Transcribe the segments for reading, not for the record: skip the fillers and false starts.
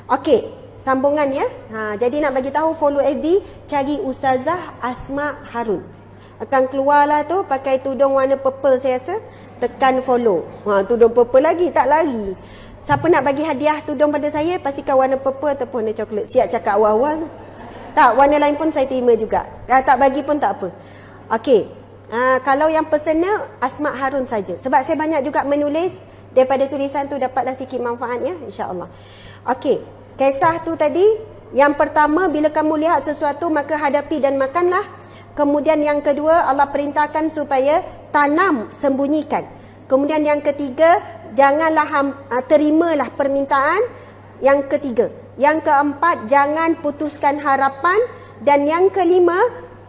Okey, sambungan ya. Jadi nak bagi tahu, follow FB, cari Ustazah Asma Harun. Akan keluarlah tu pakai tudung warna purple saya rasa. Tekan follow. Tudung purple lagi, tak lari. Siapa nak bagi hadiah tudung pada saya, pastikan warna purple ataupun warna coklat. Siap cakap awal-awal tu. Tak, warna lain pun saya terima juga. Tak bagi pun tak apa. Okey. Kalau yang personal, Asma Harun saja. Sebab saya banyak juga menulis, daripada tulisan tu dapatlah sikit manfaat ya, insya-Allah. Okey. Kisah tu tadi, yang pertama, bila kamu lihat sesuatu maka hadapi dan makanlah. Kemudian yang kedua, Allah perintahkan supaya tanam, sembunyikan. Kemudian yang ketiga, janganlah terimalah permintaan. Yang ketiga. Yang keempat, jangan putuskan harapan. Dan yang kelima,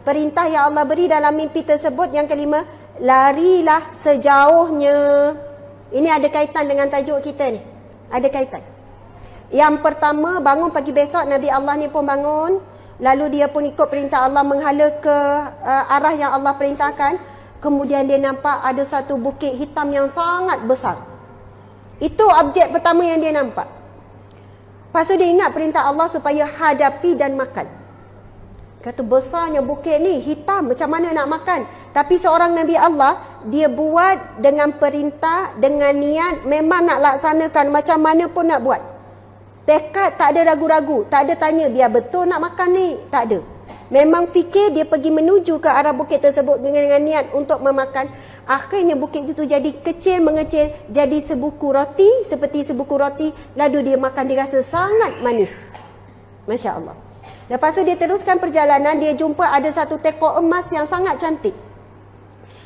perintah yang Allah beri dalam mimpi tersebut. Yang kelima, larilah sejauhnya. Ini ada kaitan dengan tajuk kita ni. Ada kaitan. Yang pertama, bangun pagi besok, Nabi Allah ni pun bangun. Lalu dia pun ikut perintah Allah menghala ke arah yang Allah perintahkan. Kemudian dia nampak ada satu bukit hitam yang sangat besar. Itu objek pertama yang dia nampak. Lepas tu dia ingat perintah Allah supaya hadapi dan makan. Kata besarnya bukit ni, hitam, macam mana nak makan? Tapi seorang Nabi Allah, dia buat dengan perintah, dengan niat, memang nak laksanakan, macam mana pun nak buat. Tekad, tak ada ragu-ragu, tak ada tanya biar betul nak makan ni, tak ada. Memang fikir, dia pergi menuju ke arah bukit tersebut dengan niat untuk memakan. Akhirnya bukit itu jadi kecil mengecil, jadi sebuku roti, seperti sebuku roti. Lalu dia makan, dia rasa sangat manis. Masya Allah. Lepas tu dia teruskan perjalanan, dia jumpa ada satu tekok emas yang sangat cantik.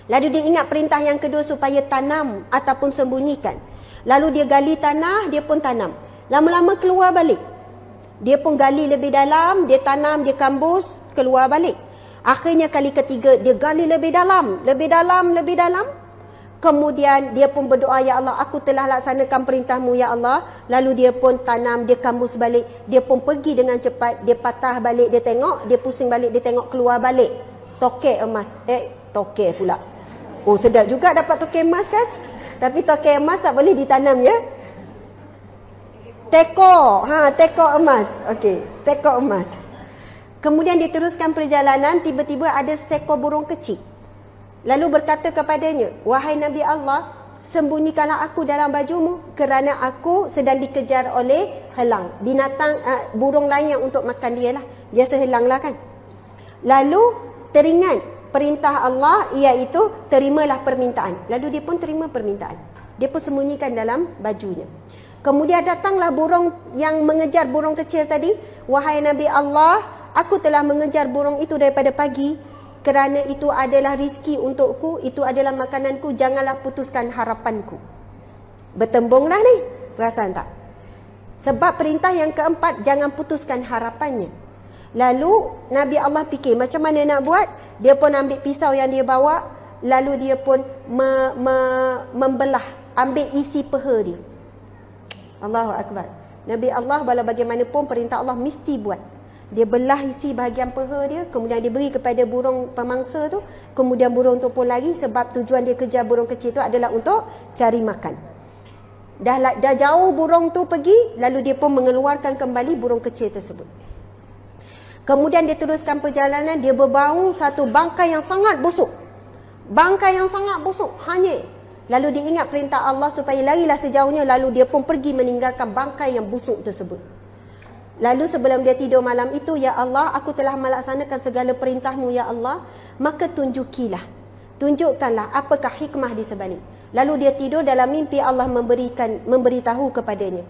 Lalu dia ingat perintah yang kedua supaya tanam ataupun sembunyikan. Lalu dia gali tanah, dia pun tanam. Lama-lama keluar balik. Dia pun gali lebih dalam, dia tanam, dia kambus, keluar balik. Akhirnya kali ketiga, dia gali lebih dalam, lebih dalam, lebih dalam. Kemudian dia pun berdoa, ya Allah, aku telah laksanakan perintahmu, ya Allah. Lalu dia pun tanam, dia kambus balik. Dia pun pergi dengan cepat, dia patah balik, dia tengok, dia pusing balik, dia tengok, keluar balik. Tokek emas. Tokek pula. Oh, sedap juga dapat tokek emas kan? Tapi tokek emas tak boleh ditanam ya. Teko, teko emas. Okey, teko emas. Kemudian diteruskan perjalanan, tiba-tiba ada seekor burung kecil. Lalu berkata kepadanya, wahai Nabi Allah, sembunyikanlah aku dalam bajumu kerana aku sedang dikejar oleh helang. Binatang, burung lain yang untuk makan dia lah. Biasa helang lah kan. Lalu teringat perintah Allah, iaitu terimalah permintaan. Lalu dia pun terima permintaan. Dia pun sembunyikan dalam bajunya. Kemudian datanglah burung yang mengejar burung kecil tadi. Wahai Nabi Allah, aku telah mengejar burung itu daripada pagi. Kerana itu adalah rizki untukku, itu adalah makananku, janganlah putuskan harapanku. Bertembunglah ni, perasan tak? Sebab perintah yang keempat, jangan putuskan harapannya. Lalu Nabi Allah fikir macam mana nak buat. Dia pun ambil pisau yang dia bawa. Lalu dia pun membelah, ambil isi peha dia. Allahu Akbar. Nabi Allah walau bagaimanapun perintah Allah mesti buat. Dia belah isi bahagian peha dia, kemudian dia beri kepada burung pemangsa tu, kemudian burung tu pun lari sebab tujuan dia kejar burung kecil tu adalah untuk cari makan. Dah jauh burung tu pergi, lalu dia pun mengeluarkan kembali burung kecil tersebut. Kemudian dia teruskan perjalanan, dia berbau satu bangkai yang sangat busuk. Bangkai yang sangat busuk, hanyir. Lalu dia ingat perintah Allah supaya larilah sejauhnya, lalu dia pun pergi meninggalkan bangkai yang busuk tersebut. Lalu sebelum dia tidur malam itu, ya Allah, aku telah melaksanakan segala perintahmu, ya Allah, maka tunjukkanlah apakah hikmah di sebalik. Lalu dia tidur, dalam mimpi Allah memberitahu kepadanya.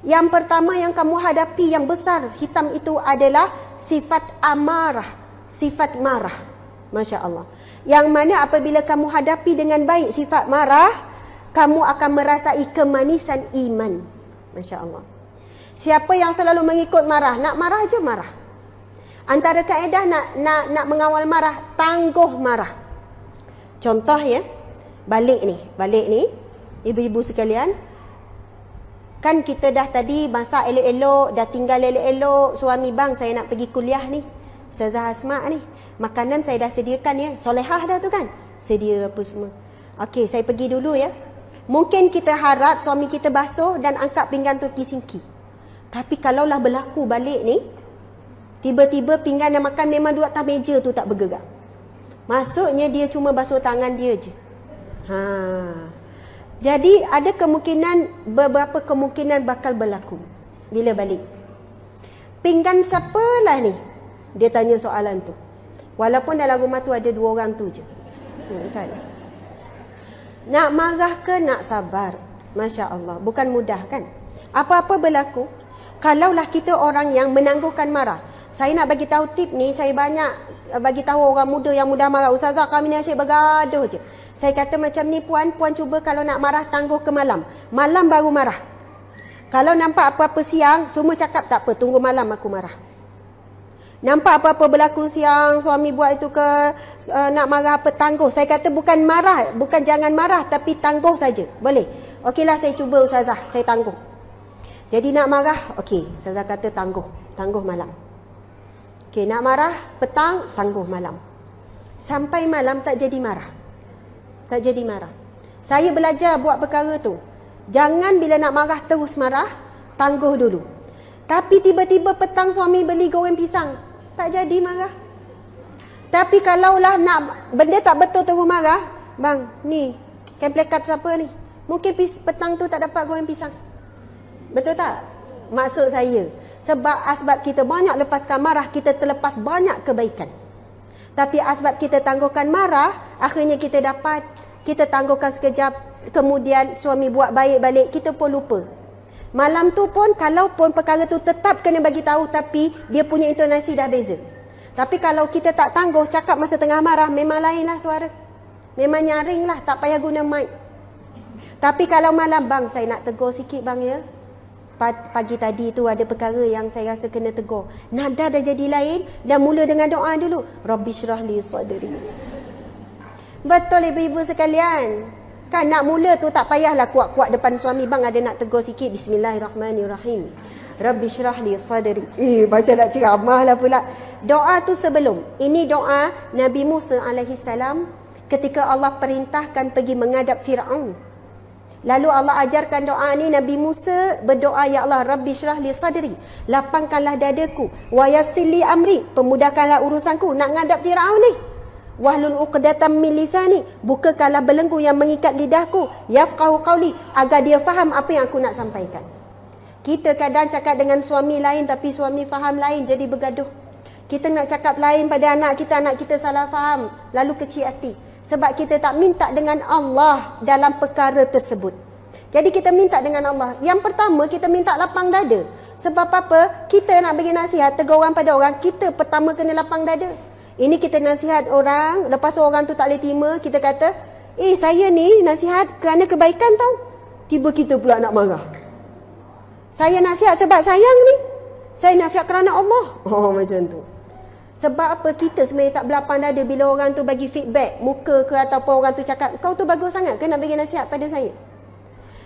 Yang pertama yang kamu hadapi yang besar hitam itu adalah sifat amarah, sifat marah. Masya Allah. Yang mana apabila kamu hadapi dengan baik sifat marah, kamu akan merasai kemanisan iman. Masya Allah. Siapa yang selalu mengikut marah, nak marah je marah. Antara kaedah nak mengawal marah, tangguh marah. Contoh ya, balik ni, ibu-ibu sekalian, kan kita dah tadi masak elok-elok, dah tinggal elok-elok, suami bang saya nak pergi kuliah ni, Ustazah Asma ni, makanan saya dah sediakan ya, solehah dah tu kan, sedia apa semua. Okey, saya pergi dulu ya. Mungkin kita harap suami kita basuh dan angkat pinggan tu ki singki. Tapi kalaulah berlaku balik ni, tiba-tiba pinggan yang makan memang duduk atas meja tu tak bergerak. Maksudnya dia cuma basuh tangan dia je. Jadi ada kemungkinan, beberapa kemungkinan bakal berlaku bila balik. Pinggan siapalah ni? Dia tanya soalan tu. Walaupun dalam rumah tu ada 2 orang tu je. Kan? Nak marah ke nak sabar? Masya Allah, bukan mudah kan? Apa-apa berlaku, kalaulah kita orang yang menangguhkan marah. Saya nak bagi tahu tip ni, saya banyak bagi tahu orang muda yang mudah marah. Ustazah, kami ni asyik bergaduh je. Saya kata macam ni, puan cuba kalau nak marah tangguh ke malam. Malam baru marah. Kalau nampak apa-apa siang, semua cakap tak apa, tunggu malam aku marah. Nampak apa-apa berlaku siang, suami buat itu ke, nak marah apa, tangguh. Saya kata bukan marah, bukan jangan marah, tapi tangguh saja. Boleh? Okeylah, saya cuba Ustazah, saya tangguh. Jadi nak marah, okey, Ustazah kata tangguh malam. Okey, nak marah petang, tangguh malam. Sampai malam tak jadi marah. Tak jadi marah. Saya belajar buat perkara tu. Jangan bila nak marah terus marah, tangguh dulu. Tapi tiba-tiba petang suami beli goreng pisang, tak jadi marah. Tapi kalaulah nak benda tak betul terus marah, bang, ni kan plekat siapa ni? Mungkin petang tu tak dapat goreng pisang. Betul tak? Maksud saya, asbab kita banyak lepaskan marah, kita terlepas banyak kebaikan. Tapi asbab kita tangguhkan marah, akhirnya kita dapat, kita tangguhkan sekejap, kemudian suami buat baik balik, kita pun lupa. Malam tu pun, kalau pun perkara tu tetap kena bagi tahu, tapi dia punya intonasi dah beza. Tapi kalau kita tak tangguh, cakap masa tengah marah, memang lainlah suara. Memang nyaring lah, tak payah guna mic. Tapi kalau malam, bang, saya nak tegur sikit bang ya. Pagi tadi tu ada perkara yang saya rasa kena tegur. Nada dah jadi lain, dan mula dengan doa dulu. Rabbi syrahli sadri. Betul ibu-ibu sekalian. Kan nak mula tu tak payahlah kuat-kuat depan suami. Bang ada nak tegur sikit. Bismillahirrahmanirrahim. Rabbi syrahli sadri. Baca nak ceramah lah pula. Doa tu sebelum. Ini doa Nabi Musa alaihissalam ketika Allah perintahkan pergi menghadap Fir'aun. Lalu Allah ajarkan doa ni, Nabi Musa berdoa, ya Allah, Rabbi syrah li sadri, lapangkanlah dadaku, wa yassir li amri, pemudahkanlah urusanku nak ngadap Firaun ni. Wahlul uqdatam min lisani, bukakanlah belenggu yang mengikat lidahku, yafqahu qawli, agar dia faham apa yang aku nak sampaikan. Kita kadang cakap dengan suami lain tapi suami faham lain, jadi bergaduh. Kita nak cakap lain pada anak kita salah faham, lalu kecil hati. Sebab kita tak minta dengan Allah dalam perkara tersebut. Jadi kita minta dengan Allah. Yang pertama, kita minta lapang dada. Sebab apa? Kita nak bagi nasihat, tegur orang pada orang, kita pertama kena lapang dada. Ini kita nasihat orang, lepas orang tu tak boleh terima, kita kata, saya ni nasihat kerana kebaikan tau. Tiba kita pula nak marah. Saya nasihat sebab sayang ni. Saya nasihat kerana Allah. Oh, macam tu. Sebab apa? Kita sebenarnya tak berlapang dada bila orang tu bagi feedback, muka ke ataupun orang tu cakap, kau tu bagus sangat ke nak bagi nasihat pada saya.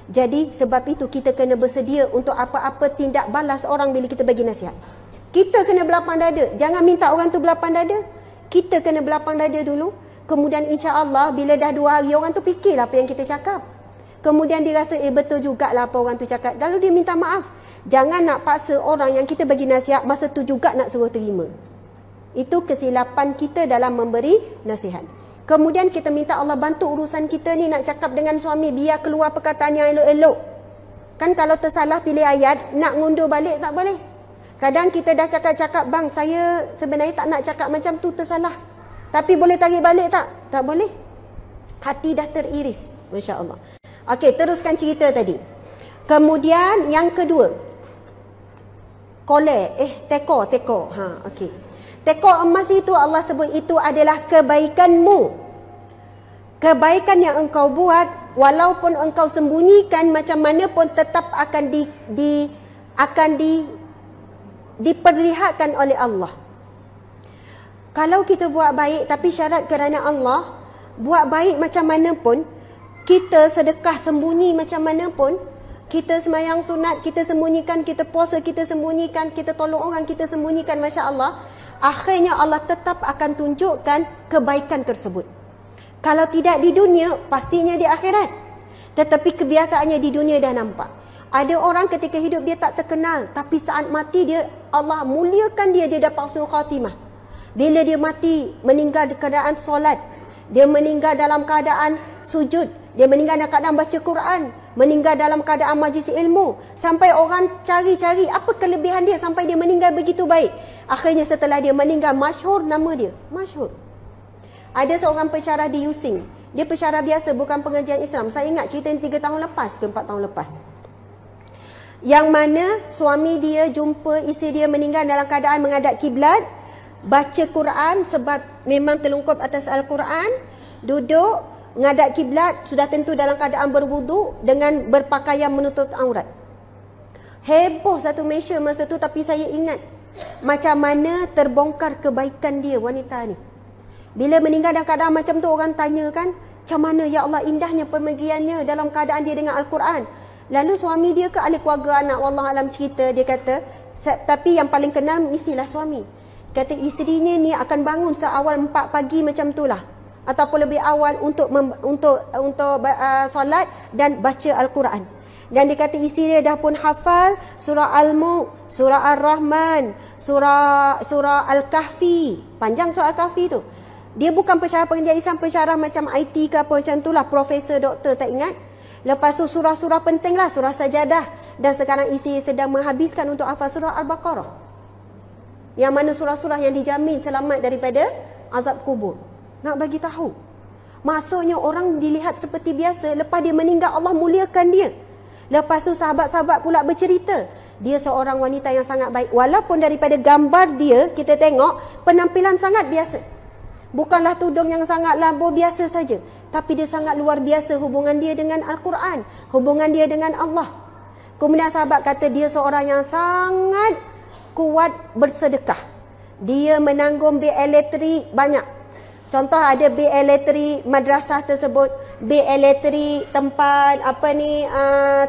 Jadi sebab itu kita kena bersedia untuk apa-apa tindak balas orang bila kita bagi nasihat. Kita kena berlapang dada. Jangan minta orang tu berlapang dada. Kita kena berlapang dada dulu. Kemudian insya-Allah bila dah 2 hari orang tu fikirlah apa yang kita cakap. Kemudian dia rasa betul jugalah apa orang tu cakap. Lalu dia minta maaf. Jangan nak paksa orang yang kita bagi nasihat masa tu juga nak suruh terima. Itu kesilapan kita dalam memberi nasihat. Kemudian kita minta Allah bantu urusan kita ni, nak cakap dengan suami biar keluar perkataan yang elok-elok. Kan kalau tersalah pilih ayat, nak ngundur balik tak boleh. Kadang kita dah cakap-cakap, bang saya sebenarnya tak nak cakap macam tu, tersalah. Tapi boleh tarik balik tak? Tak boleh. Hati dah teriris. Masya Allah. Okey, teruskan cerita tadi. Kemudian yang kedua. Teko. Okey. Tekor emas itu Allah sebut itu adalah kebaikanmu. Kebaikan yang engkau buat, walaupun engkau sembunyikan macam mana pun tetap akan diperlihatkan oleh Allah. Kalau kita buat baik tapi syarat kerana Allah, buat baik macam mana pun, kita sedekah sembunyi macam mana pun, kita semayang sunat kita sembunyikan, kita puasa kita sembunyikan, kita tolong orang kita sembunyikan, Masya Allah, akhirnya Allah tetap akan tunjukkan kebaikan tersebut. Kalau tidak di dunia, pastinya di akhirat. Tetapi kebiasaannya di dunia dah nampak. Ada orang ketika hidup dia tak terkenal, tapi saat mati dia, Allah muliakan dia, dia dapat husnul khatimah. Bila dia mati, meninggal dalam keadaan solat, dia meninggal dalam keadaan sujud, dia meninggal dalam keadaan baca Quran, meninggal dalam keadaan majlis ilmu, sampai orang cari-cari apa kelebihan dia sampai dia meninggal begitu baik. Akhirnya setelah dia meninggal, masyhur nama dia, masyhur. Ada seorang pensyarah di Yusing, dia pensyarah biasa, bukan pengajian Islam. Saya ingat cerita ni 3 tahun lepas ke 4 tahun lepas, yang mana suami dia jumpa isteri dia meninggal dalam keadaan menghadap kiblat, baca Quran sebab memang terlungkup atas Al-Quran, duduk menghadap kiblat, sudah tentu dalam keadaan berwudu dengan berpakaian menutup aurat. Heboh satu Malaysia masa tu, tapi saya ingat macam mana terbongkar kebaikan dia wanita ni. Bila meninggal dalam keadaan macam tu, orang tanya kan, macam mana ya Allah indahnya pemergiannya dalam keadaan dia dengan Al-Quran. Lalu suami dia ke ahli keluarga anak, wallahualam cerita, dia kata, tapi yang paling kenal mestilah suami. Kata isterinya ni akan bangun seawal 4 pagi macam tu lah, ataupun lebih awal untuk solat dan baca Al-Quran. Dan dia kata isteri dia dah pun hafal surah Al-Mulk, surah Ar-Rahman, surah Al-Kahfi. Panjang surah Al-Kahfi tu. Dia bukan pensyarah pengajian Islam, pensyarah macam IT ke apa macam tu lah, profesor, doktor, tak ingat. Lepas tu surah-surah penting lah, surah Sajadah. Dan sekarang isteri sedang menghabiskan untuk hafal surah Al-Baqarah, yang mana surah-surah yang dijamin selamat daripada azab kubur. Nak bagi tahu, maksudnya orang dilihat seperti biasa, lepas dia meninggal Allah muliakan dia. Lepas tu sahabat-sahabat pula bercerita, dia seorang wanita yang sangat baik. Walaupun daripada gambar dia kita tengok penampilan sangat biasa, bukanlah tudung yang sangat labuh, biasa saja, tapi dia sangat luar biasa hubungan dia dengan Al-Quran, hubungan dia dengan Allah. Kemudian sahabat kata dia seorang yang sangat kuat bersedekah. Dia menanggung bil elektrik banyak. Contoh ada bil elektrik madrasah tersebut, bil elektrik tempat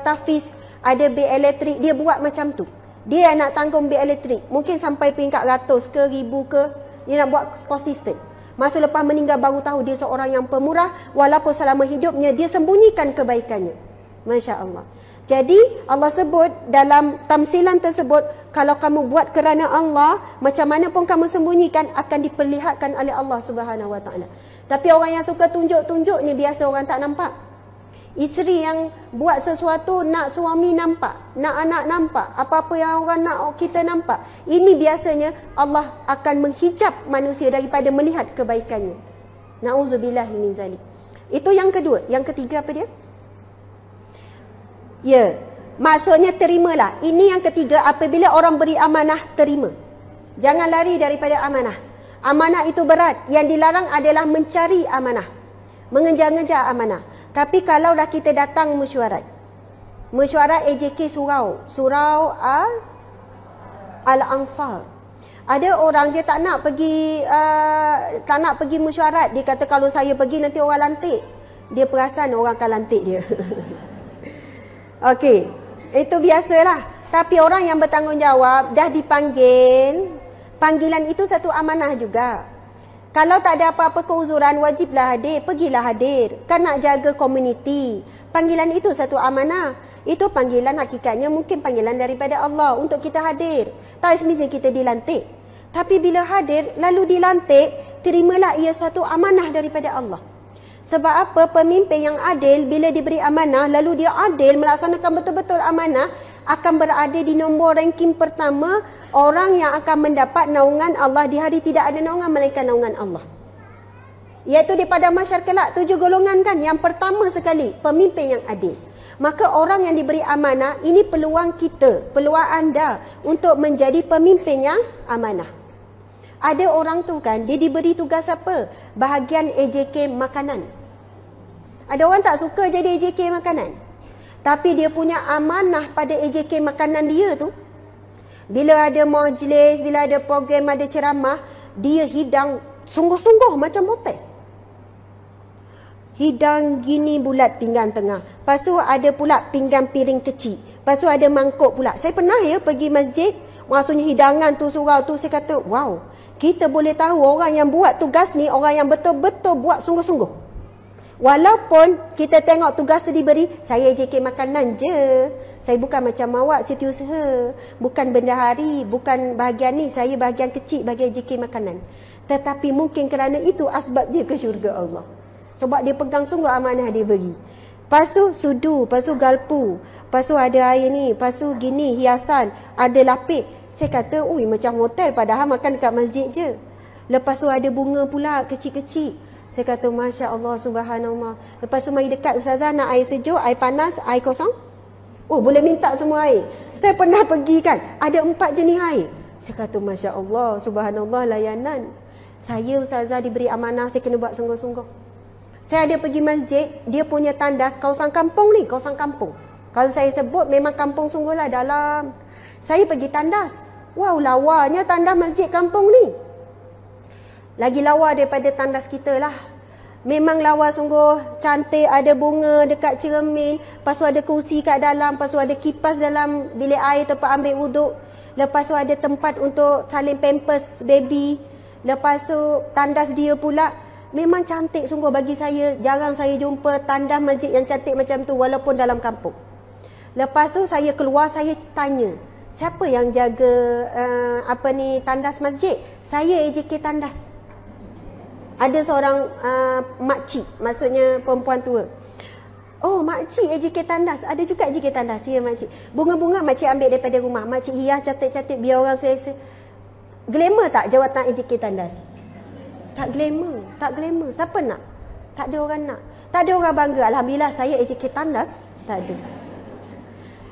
tahfiz, ada bil elektrik, dia buat macam tu. Dia nak tanggung bil elektrik, mungkin sampai peringkat ratus ke ribu ke, dia nak buat konsisten. Masa lepas meninggal baru tahu dia seorang yang pemurah, walaupun selama hidupnya dia sembunyikan kebaikannya. Masya Allah. Jadi Allah sebut dalam tamsilan tersebut, kalau kamu buat kerana Allah, macam mana pun kamu sembunyikan akan diperlihatkan oleh Allah Subhanahu Wa Taala. Tapi orang yang suka tunjuk-tunjuk ni biasa orang tak nampak. Isteri yang buat sesuatu nak suami nampak, nak anak nampak, apa-apa yang orang nak kita nampak. Ini biasanya Allah akan menghijab manusia daripada melihat kebaikannya. Na'udzubillahi min zalik. Itu yang kedua. Yang ketiga apa dia? Ya, maksudnya terimalah. Ini yang ketiga, apabila orang beri amanah, terima. Jangan lari daripada amanah. Amanah itu berat. Yang dilarang adalah mencari amanah, mengejar-ngejar amanah. Tapi kalau dah kita datang mesyuarat AJK surau Al-Ansar, ada orang dia tak nak pergi mesyuarat. Dia kata kalau saya pergi nanti orang lantik. Dia perasan orang akan lantik dia. Okey, itu biasalah. Tapi orang yang bertanggungjawab dah dipanggil, panggilan itu satu amanah juga. Kalau tak ada apa-apa keuzuran, wajiblah hadir, pergilah hadir. Kan nak jaga komuniti. Panggilan itu satu amanah. Itu panggilan hakikatnya mungkin panggilan daripada Allah untuk kita hadir. Tak semestinya kita dilantik. Tapi bila hadir, lalu dilantik, terimalah ia satu amanah daripada Allah. Sebab apa? Pemimpin yang adil, bila diberi amanah, lalu dia adil, melaksanakan betul-betul amanah, akan berada di nombor ranking pertama, orang yang akan mendapat naungan Allah di hari tidak ada naungan melainkan naungan Allah. Iaitu di padang mahsyar kelak 7 golongan kan. Yang pertama sekali, pemimpin yang adil. Maka orang yang diberi amanah, ini peluang kita, peluang anda untuk menjadi pemimpin yang amanah. Ada orang tu kan, dia diberi tugas apa? Bahagian AJK makanan. Ada orang tak suka jadi AJK makanan, tapi dia punya amanah pada AJK makanan dia tu. Bila ada majlis, bila ada program, ada ceramah, dia hidang sungguh-sungguh macam hotel. Hidang gini bulat pinggan tengah. Lepas tu ada pula pinggan piring kecil. Lepas tu ada mangkuk pula. Saya pernah pergi masjid, maksudnya hidangan tu, surau tu, saya kata, wow, kita boleh tahu orang yang buat tugas ni, orang yang betul-betul buat sungguh-sungguh. Walaupun kita tengok tugas diberi, saya JK makanan je, Saya bukan macam awak setiausaha, bukan bendahari, bukan bahagian ni, saya bahagian kecil, bahagian JK makanan. Tetapi mungkin kerana itu asbab dia ke syurga Allah. Sebab dia pegang sungguh amanah dia beri. Lepas tu sudu, lepas tu galpu, lepas tu ada air ni, lepas tu gini, hiasan, ada lapik. Saya kata, ui macam hotel padahal makan dekat masjid je. Lepas tu ada bunga pula kecil-kecil. Saya kata, Masya Allah, Subhanallah. Lepas tu mari dekat Ustazah nak air sejuk, air panas, air kosong. Oh, boleh minta semua air. Saya pernah pergi kan, ada 4 jenis air. Saya kata, Masya Allah, Subhanallah, layanan. Saya Ustazah diberi amanah, saya kena buat sungguh-sungguh. Saya ada pergi masjid, dia punya tandas, kawasan kampung ni, kawasan kampung. Kalau saya sebut, memang kampung sungguhlah dalam. Saya pergi tandas. Wow, lawanya tandas masjid kampung ni. Lagi lawa daripada tandas kita lah. Memang lawa sungguh, cantik, ada bunga dekat cermin, lepas tu ada kerusi kat dalam, lepas tu ada kipas dalam bilik air tempat ambil wuduk, lepas tu ada tempat untuk salin pampers baby, lepas tu tandas dia pula. Memang cantik sungguh bagi saya, jarang saya jumpa tandas masjid yang cantik macam tu walaupun dalam kampung. Lepas tu saya keluar, saya tanya, siapa yang jaga tandas masjid? Saya AJK tandas. Ada seorang makcik, maksudnya perempuan tua. Oh, makcik AJK tandas. Ada juga AJK tandas. Ya, makcik. Bunga-bunga makcik ambil daripada rumah. Makcik hias cantik-cantik biar orang selesa. Glamour tak jawatan AJK tandas? Tak glamour. Tak glamour. Siapa nak? Tak ada orang nak. Tak ada orang bangga. Alhamdulillah saya AJK tandas. Tak ada.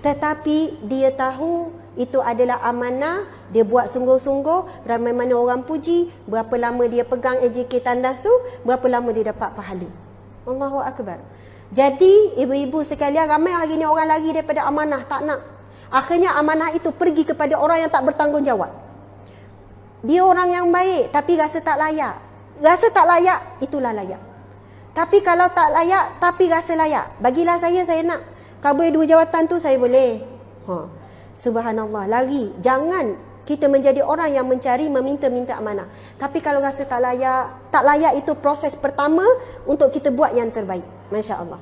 Tetapi dia tahu itu adalah amanah. Dia buat sungguh-sungguh, ramai mana orang puji, berapa lama dia pegang AJK tandas tu, berapa lama dia dapat pahala. Allahu Akbar. Jadi ibu-ibu sekalian, ramai hari ni orang lari daripada amanah, tak nak. Akhirnya amanah itu pergi kepada orang yang tak bertanggungjawab. Dia orang yang baik tapi rasa tak layak. Rasa tak layak, itulah layak. Tapi kalau tak layak tapi rasa layak, bagilah saya nak. Kalau boleh 2 jawatan tu saya boleh. Subhanallah, lari. Jangan kita menjadi orang yang mencari, meminta-minta amanah. Tapi kalau rasa tak layak itu proses pertama untuk kita buat yang terbaik. Masya Allah.